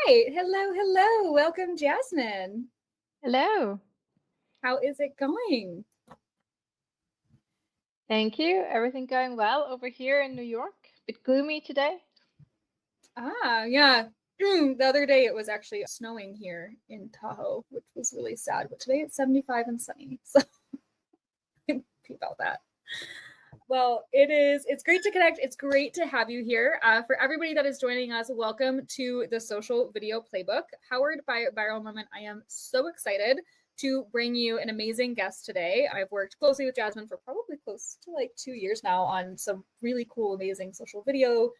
right. Hello. Welcome, Jasmin. Hello. How is it going? Thank you. Everything going well over here in New York? Bit gloomy today. Yeah. The other day it was actually snowing here in Tahoe, which was really sad. But today it's 75 and sunny. So happy about that. Well, it's great to connect. It's great to have you here. For everybody that is joining us, welcome to the Social Video Playbook, powered by Viral Moment. I am so excited to bring you an amazing guest today. I've worked closely with Jasmin for probably close to like 2 years now on some really cool, amazing social video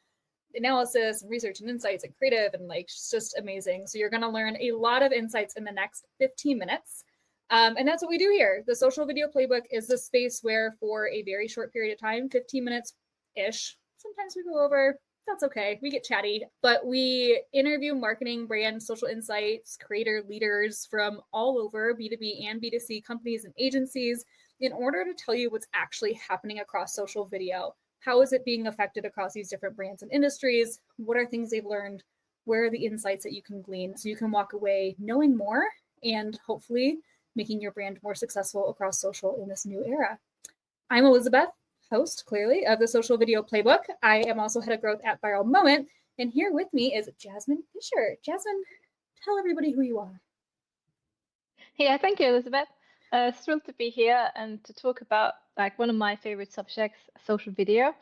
analysis and research and insights and creative, and like just amazing. So you're going to learn a lot of insights in the next 15 minutes. And that's what we do here. The Social Video Playbook is the space where for a very short period of time, 15 minutes-ish, sometimes we go over, that's okay, we get chatty, but we interview marketing, brand, social insights, creator leaders from all over B2B and B2C companies and agencies in order to tell you what's actually happening across social video. How is it being affected across these different brands and industries? What are things they've learned? Where are the insights that you can glean so you can walk away knowing more and hopefully making your brand more successful across social in this new era. I'm Elizabeth, host, clearly, of the Social Video Playbook. I am also head of growth at Viral Moment, and here with me is Jasmin Fischer. Jasmin, tell everybody who you are. Yeah, thank you, Elizabeth. Thrilled to be here and to talk about like one of my favorite subjects, social video.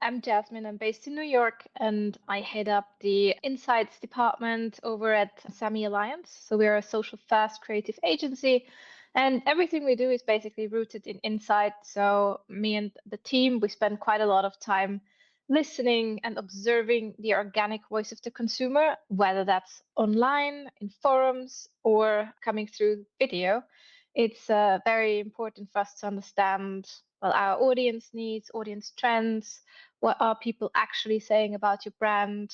I'm Jasmin. I'm based in New York, and I head up the insights department over at SAMY Alliance. So we're a social fast creative agency, and everything we do is basically rooted in insight. So me and the team, we spend quite a lot of time listening and observing the organic voice of the consumer, whether that's online, in forums, or coming through video. It's very important for us to understand well our audience needs, audience trends, what are people actually saying about your brand,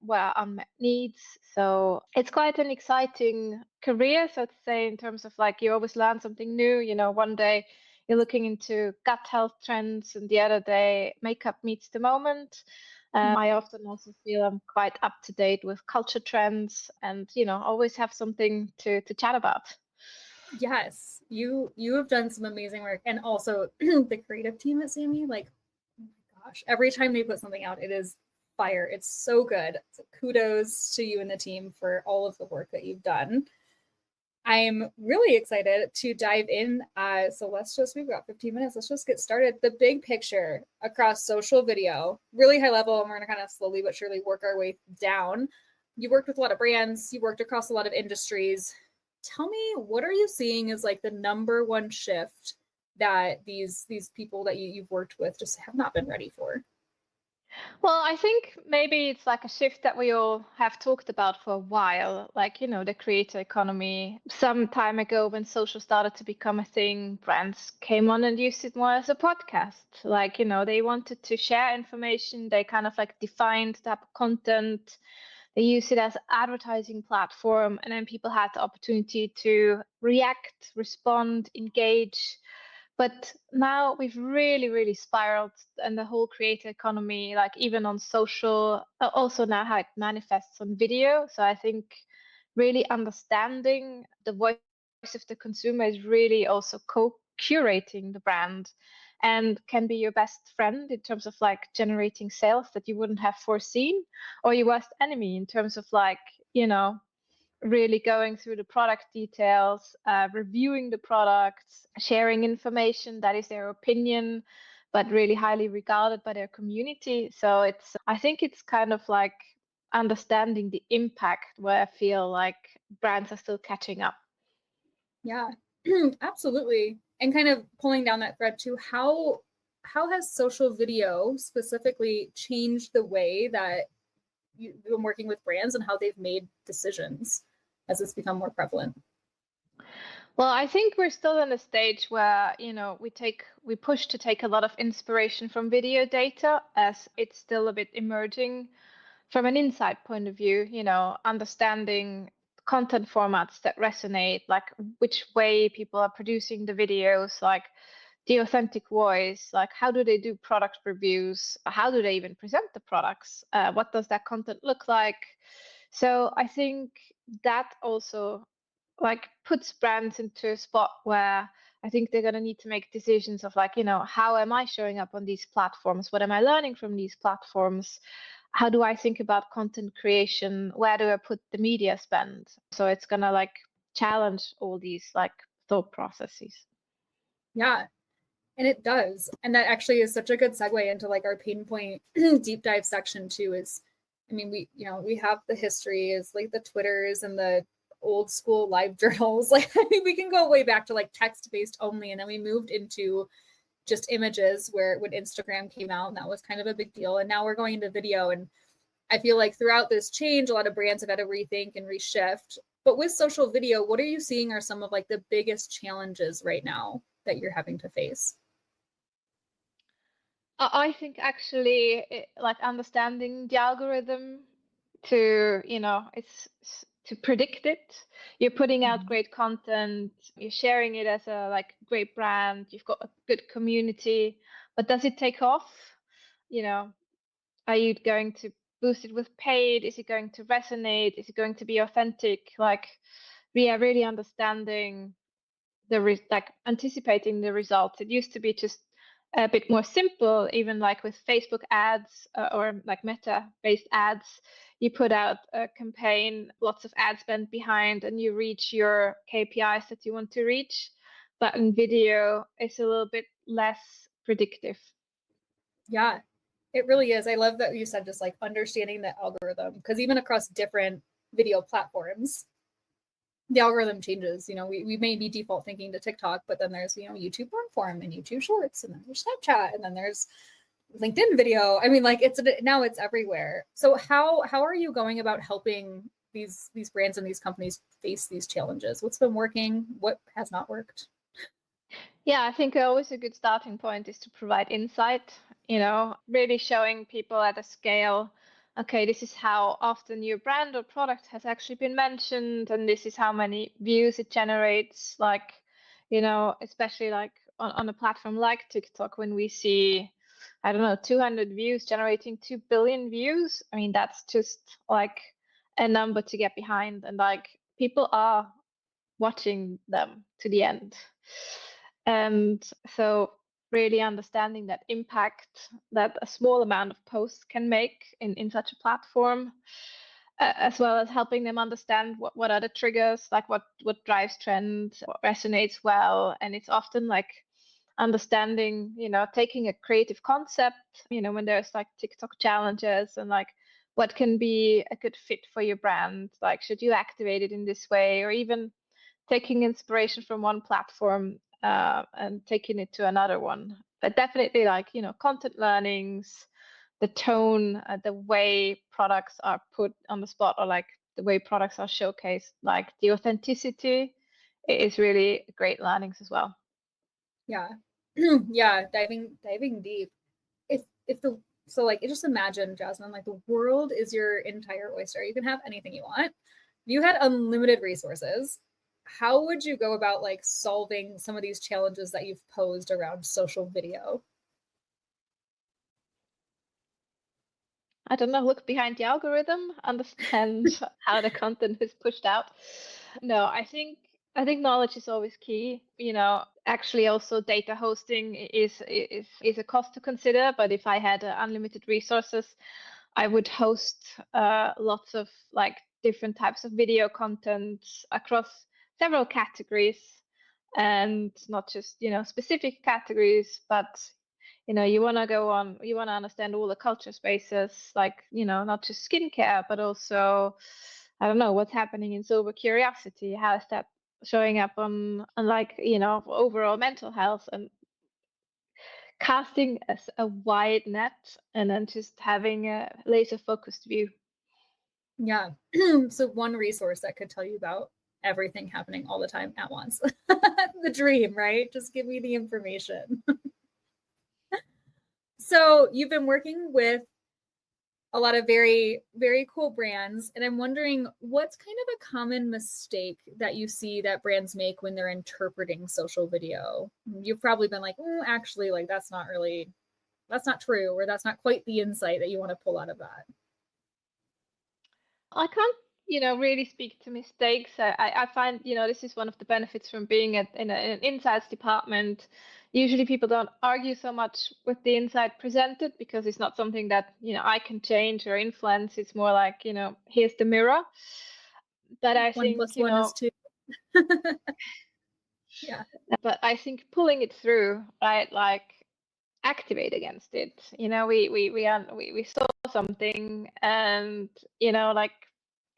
what are unmet needs. So it's quite an exciting career, so to say, in terms of like you always learn something new. One day you're looking into gut health trends, and the other day makeup meets the moment. I often also feel I'm quite up to date with culture trends, and always have something to chat about. Yes, you have done some amazing work, and also the creative team at SAMY. Like, oh my gosh, every time they put something out, it is fire. It's so good. So kudos to you and the team for all of the work that you've done. I'm really excited to dive in. So we've got 15 minutes. Let's just get started. The big picture across social video, really high level, and we're going to kind of slowly but surely work our way down. You worked with a lot of brands, you worked across a lot of industries. Tell me, what are you seeing as like the number one shift that these people that you've worked with just have not been ready for? Well, I think maybe it's like a shift that we all have talked about for a while, like, the creator economy. Some time ago, when social started to become a thing, brands came on and used it more as a podcast. Like, they wanted to share information. They kind of like defined type of content. They used it as an advertising platform, and then people had the opportunity to react, respond, engage. But now we've really spiraled, and the whole creator economy, like even on social, also now how it manifests on video. So I think really understanding the voice of the consumer is really also co-curating the brand, and can be your best friend in terms of like generating sales that you wouldn't have foreseen, or your worst enemy in terms of like, really going through the product details, reviewing the products, sharing information that is their opinion, but really highly regarded by their community. So I think it's kind of like understanding the impact, where I feel like brands are still catching up. Yeah, absolutely. And kind of pulling down that thread too, how has social video specifically changed the way that you've been working with brands and how they've made decisions as it's become more prevalent? Well, I think we're still in a stage where, we push to take a lot of inspiration from video data, as it's still a bit emerging from an insight point of view, understanding content formats that resonate, like which way people are producing the videos, like the authentic voice, like how do they do product reviews, how do they even present the products, what does that content look like. So I think that also like puts brands into a spot where I think they're going to need to make decisions of like, how am I showing up on these platforms? What am I learning from these platforms? How do I think about content creation? Where do I put the media spend? So it's going to like challenge all these like thought processes. Yeah, and it does. And that actually is such a good segue into like our pain point deep dive section too is, I mean, we have the history is like the Twitters and the old school live journals. Like, I mean, we can go way back to like text-based only. And then we moved into just images when Instagram came out, and that was kind of a big deal. And now we're going into video. And I feel like throughout this change, a lot of brands have had to rethink and reshift. But with social video, what are you seeing are some of like the biggest challenges right now that you're having to face? I think actually like understanding the algorithm to, it's to predict it. You're putting out great content, you're sharing it as a like great brand, you've got a good community, but does it take off? You know, are you going to boost it with paid? Is it going to resonate? Is it going to be authentic? Like we are really understanding like anticipating the results. It used to be just a bit more simple, even like with Facebook ads or like Meta based ads. You put out a campaign, lots of ad spend behind, and you reach your KPIs that you want to reach. But in video, it's a little bit less predictive. Yeah, it really is. I love that you said just like understanding the algorithm, because even across different video platforms, the algorithm changes. We may be default thinking to TikTok, but then there's, YouTube long form and YouTube shorts, and then there's Snapchat, and then there's LinkedIn video. I mean, like now it's everywhere. So how are you going about helping these brands and these companies face these challenges? What's been working? What has not worked? Yeah, I think always a good starting point is to provide insight, really showing people at a scale, okay, this is how often your brand or product has actually been mentioned, and this is how many views it generates. Like, especially like on a platform like TikTok, when we see, I don't know, 200 views generating 2 billion views. I mean, that's just like a number to get behind, and like people are watching them to the end. And so really understanding that impact that a small amount of posts can make in such a platform, as well as helping them understand what are the triggers, like what drives trend, what resonates well. And it's often like understanding, taking a creative concept, when there's like TikTok challenges and like what can be a good fit for your brand, like should you activate it in this way, or even taking inspiration from one platform and taking it to another one. But definitely like, content learnings, the tone, the way products are put on the spot, or like the way products are showcased, like the authenticity is really great learnings as well. Yeah. Yeah, diving deep. If the so like just imagine, Jasmin, like the world is your entire oyster. You can have anything you want. If you had unlimited resources, how would you go about like solving some of these challenges that you've posed around social video? I don't know, look behind the algorithm, understand how the content is pushed out. No, I think knowledge is always key. Actually also data hosting is a cost to consider, but if I had unlimited resources, I would host lots of like different types of video content across several categories, and not just, specific categories, but you want to understand all the culture spaces, like, not just skincare, but also, I don't know, what's happening in sober curiosity. How is that showing up on like, overall mental health, and casting as a wide net, and then just having a laser focused view. Yeah. So one resource that could tell you about everything happening all the time at once. The dream, right? Just give me the information. So you've been working with a lot of very, very cool brands. And I'm wondering what's kind of a common mistake that you see that brands make when they're interpreting social video? You've probably been like, actually, like that's not true, or that's not quite the insight that you want to pull out of that. I can't really speak to mistakes. I find, this is one of the benefits from being in an insights department. Usually people don't argue so much with the insight presented because it's not something that, I can change or influence. It's more like, here's the mirror. But I One think, plus one is two. Yeah. but I think pulling it through, right? Like activate against it. We saw something and, like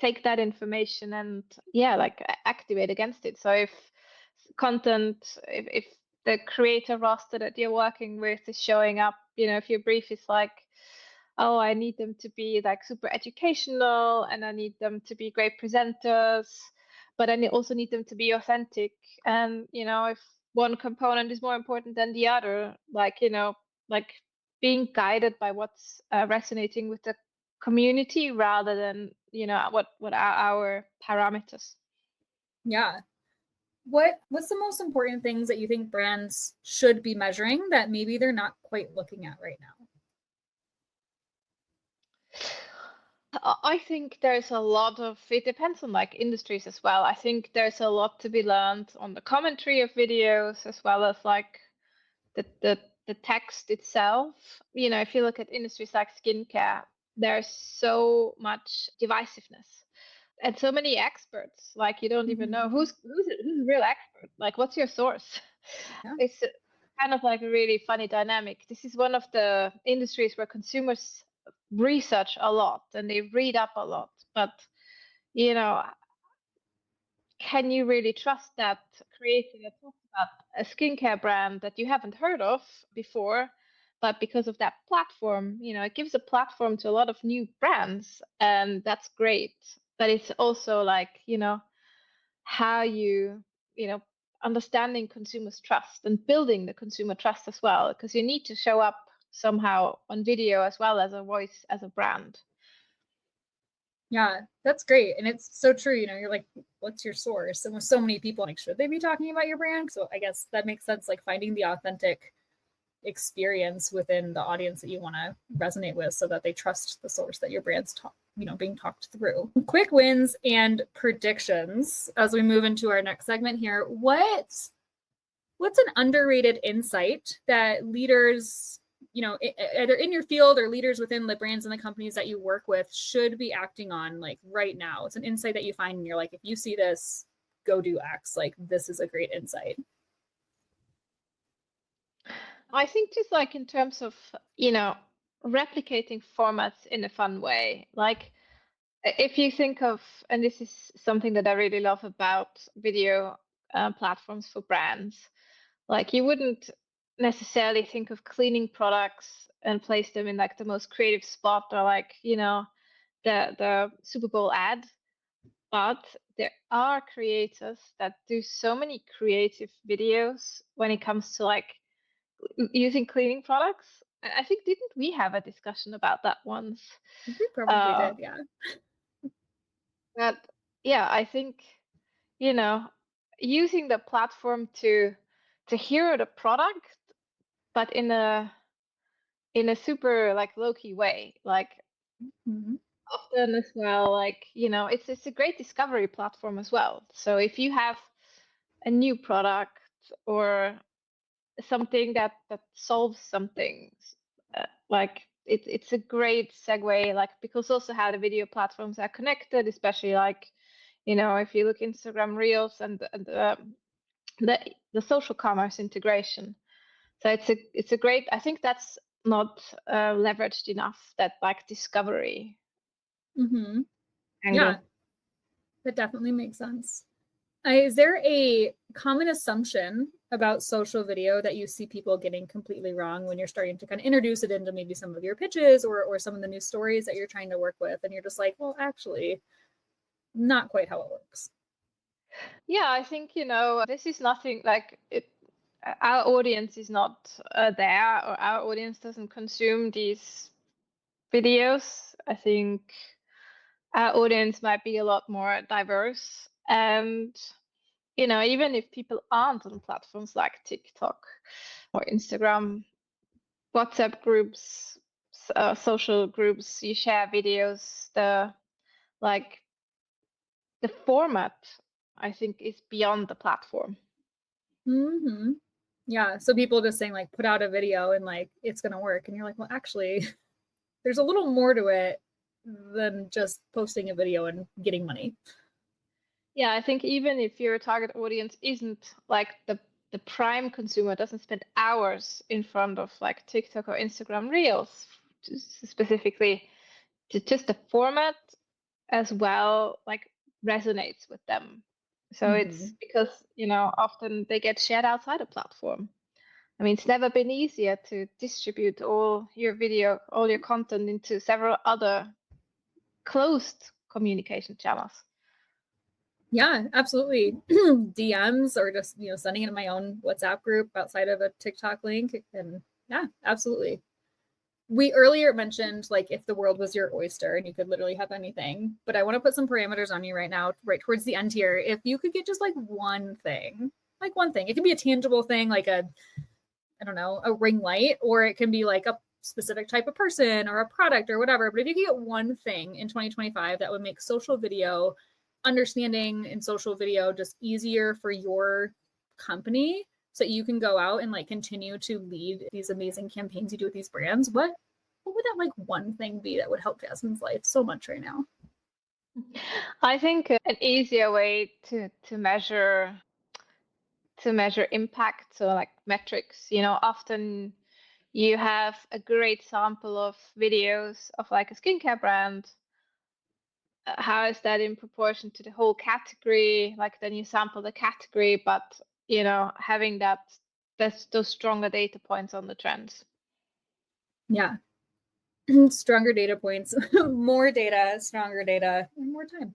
take that information and like activate against it. So if content, if the creator roster that you're working with is showing up, if your brief is like, oh, I need them to be like super educational and I need them to be great presenters, but I also need them to be authentic. And, if one component is more important than the other, like, like being guided by what's resonating with the community rather than, what are our parameters. Yeah. What's the most important things that you think brands should be measuring that maybe they're not quite looking at right now? I think there's a lot of, it depends on like industries as well. I think there's a lot to be learned on the commentary of videos as well as like the text itself. If you look at industries like skincare, there's so much divisiveness and so many experts. Like you don't even know who's a real expert. Like what's your source? Yeah. It's kind of like a really funny dynamic. This is one of the industries where consumers research a lot and they read up a lot, but can you really trust that creating a talk about a skincare brand that you haven't heard of before, but because of that platform, it gives a platform to a lot of new brands, and that's great. But it's also like, how you know, understanding consumers' trust and building the consumer trust as well, because you need to show up somehow on video as well as a voice as a brand. Yeah, that's great. And it's so true. You're like, what's your source? And with so many people, like, should they be talking about your brand? So I guess that makes sense, like finding the authentic experience within the audience that you want to resonate with so that they trust the source that your brand's being talked through. Quick wins and predictions as we move into our next segment here. What's an underrated insight that leaders, either in your field or leaders within the brands and the companies that you work with should be acting on like right now? It's an insight that you find and you're like, if you see this, go do X. Like this is a great insight. I think just like in terms of, replicating formats in a fun way. Like if you think of, and this is something that I really love about video platforms for brands, like you wouldn't necessarily think of cleaning products and place them in like the most creative spot or like, the Super Bowl ad. But there are creators that do so many creative videos when it comes to like using cleaning products. I think didn't we have a discussion about that once? We probably did, yeah. But yeah, I think using the platform to hero the product, but in a super like low key way, like often as well, like it's a great discovery platform as well. So if you have a new product or something that solves something, like it's a great segue, like because also how the video platforms are connected, especially like if you look Instagram Reels and the social commerce integration. So it's a great, I think that's not leveraged enough, that like discovery angle. Yeah, that definitely makes sense. Is there a common assumption about social video that you see people getting completely wrong when you're starting to kind of introduce it into maybe some of your pitches or some of the new stories that you're trying to work with, and you're just like, well, actually, not quite how it works? Yeah, I think this is nothing like it. Our audience is not there, or our audience doesn't consume these videos. I think our audience might be a lot more diverse, and even if people aren't on platforms like TikTok or Instagram, WhatsApp groups, social groups, you share videos, the like the format, I think, is beyond the platform. Mm-hmm. Yeah. So people just saying like, put out a video and like, it's going to work. And you're like, well, actually, there's a little more to it than just posting a video and getting money. Yeah, I think even if your target audience isn't like the prime consumer, doesn't spend hours in front of like TikTok or Instagram Reels, specifically, just the format as well like resonates with them. So it's because, you know, often they get shared outside a platform. I mean, it's never been easier to distribute all your video, all your content into several other closed communication channels. Yeah, absolutely. DMs or just, you know, sending it in my own WhatsApp group outside of a TikTok link. And yeah, absolutely. We earlier mentioned like if the world was your oyster and you could literally have anything, but I want to put some parameters on you right now, right towards the end here. If you could get just like one thing, it could be a tangible thing, like a, I don't know, a ring light, or it can be like a specific type of person or a product or whatever. But if you could get one thing in 2025 that would make social video understanding and social video just easier for your company so that you can go out and like continue to lead these amazing campaigns you do with these brands, what would that like one thing be that would help Jasmin's life so much right now? I think an easier way to measure impact, so like metrics, you know, often you have a great sample of videos of like a skincare brand. How is that in proportion to the whole category? Like then you sample the category, but you know, having that's those stronger data points on the trends. Yeah. Stronger data points, more data, stronger data, and more time.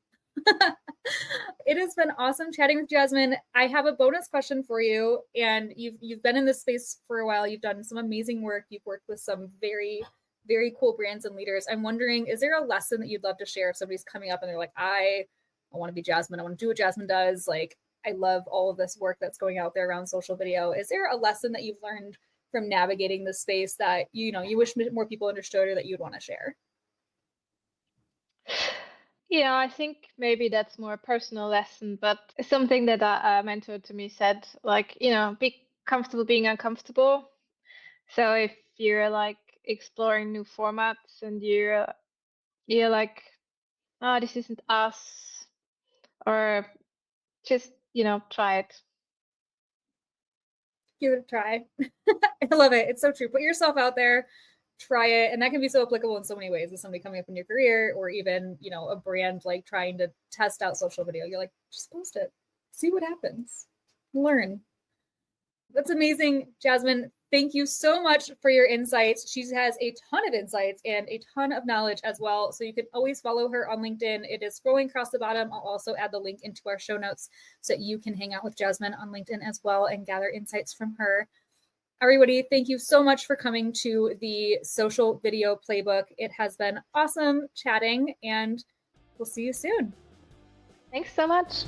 It has been awesome chatting with Jasmin. I have a bonus question for you, and you've been in this space for a while. You've done some amazing work. You've worked with some very, very cool brands and leaders. I'm wondering, is there a lesson that you'd love to share if somebody's coming up and they're like, I want to be Jasmin. I want to do what Jasmin does. Like, I love all of this work that's going out there around social video. Is there a lesson that you've learned from navigating this space that you wish more people understood or that you'd want to share? Yeah, I think maybe that's more a personal lesson, but something that a mentor to me said, like, you know, be comfortable being uncomfortable. So if you're like exploring new formats and you're like, oh, this isn't us, or just, you know, try it. Give it a try. I love it. It's so true. Put yourself out there, try it. And that can be so applicable in so many ways as somebody coming up in your career, or even, you know, a brand like trying to test out social video. You're like, just post it, see what happens, learn. That's amazing, Jasmin. Thank you so much for your insights. She has a ton of insights and a ton of knowledge as well. So you can always follow her on LinkedIn. It is scrolling across the bottom. I'll also add the link into our show notes so that you can hang out with Jasmin on LinkedIn as well and gather insights from her. Everybody, thank you so much for coming to the Social Video Playbook. It has been awesome chatting, and we'll see you soon. Thanks so much.